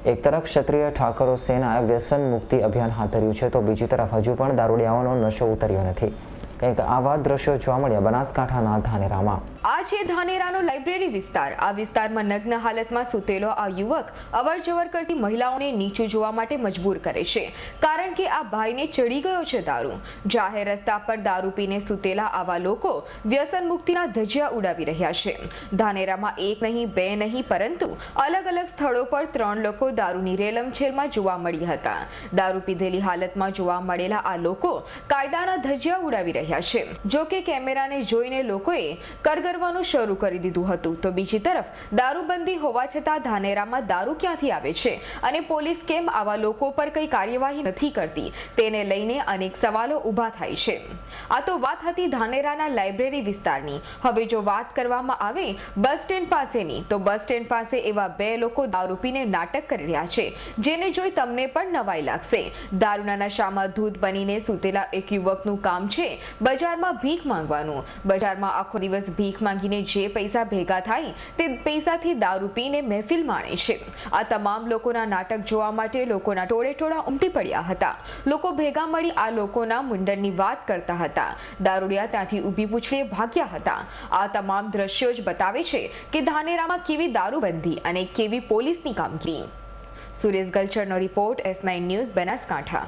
એક તરફ ક્ષત્રિય ઠાકરો સેનાએ વ્યસન મુક્તિ અભિયાન હાથ ધર્યું છે, તો બીજી તરફ હજુ પણ દારૂડિયાઓનો નશો ઉતર્યો નથી. કંઈક આવા દ્રશ્યો જોવા મળ્યા બનાસકાંઠાના ધાનેરામાં. આ છે ધાનેરાનો લાઇબ્રેરી વિસ્તાર. આ વિસ્તારમાં નગ્ન હાલતમાં સૂતેલો આ યુવક અવરજવર કરતી મહિલાઓને નીચું જોવા માટે મજબૂર કરે છે, કારણ કે આ ભાઈને ચડી ગયો છે દારૂ. જાહેર રસ્તા પર દારૂ પીને સૂતેલા આવા લોકો વ્યસન મુક્તિના ધજિયા ઉડાવી રહ્યા છે. ધાનેરામાં એક નહીં, બે નહીં, પરંતુ અલગ અલગ સ્થળો પર 3 લોકો દારૂની રેલમછેલમાં જોવા મળ્યા હતા. દારૂ પીધેલી હાલતમાં જોવા મળેલા આ લોકો કાયદાના ધજિયા ઉડાવી રહ્યા છે. જો કે કેમેરાને જોઈને લોકોએ કરગરવાનું શરૂ કરી દીધું હતું. તો બીજી તરફ દારૂબંધી હોવા છતાં ધાનેરામાં દારૂ ક્યાંથી આવે છે અને પોલીસ કેમ આવા લોકો પર કઈ કાર્યવાહી નથી કરતી, તેને લઈને અનેક સવાલો ઊભા થાય છે. આ તો વાત હતી ધાનેરાના લાઇબ્રેરી વિસ્તારની. હવે જો વાત કરવામાં આવે બસ સ્ટેન્ડ પાસેની, તો બસ સ્ટેન્ડ પાસે એવા 2 લોકો દારૂ પીને નાટક કરી રહ્યા છે, જેને જોઈ તમને પણ નવાઈ લાગશે. દારૂના નશામાં ધૂત બનીને સૂતેલા એક યુવકનું કામ છે બજારમાં ભીખ માંગવાનું. બજારમાં આખો દિવસ ભીખ માંગીને જે પૈસા ભેગા થાય તે પૈસાથી દારૂ પીને મહેફિલ માણે છે. આ તમામ લોકોના નાટક જોવા માટે લોકોના ટોળેટોળા ઉમટી પડ્યા હતા. લોકો ભેગા મળી આ લોકોના મુંડનની વાત કરતા હતા. દારૂડિયા ત્યાંથી ઊભી પૂછડીએ ભાગ્યા હતા. આ તમામ દ્રશ્યો જ બતાવે છે કે ધાનેરામાં કેવી દારૂબંધી અને કેવી પોલીસની કામગીરી. સુરેશ ગલચરનો રિપોર્ટ, S9 ન્યૂઝ, બનાસકાંઠા.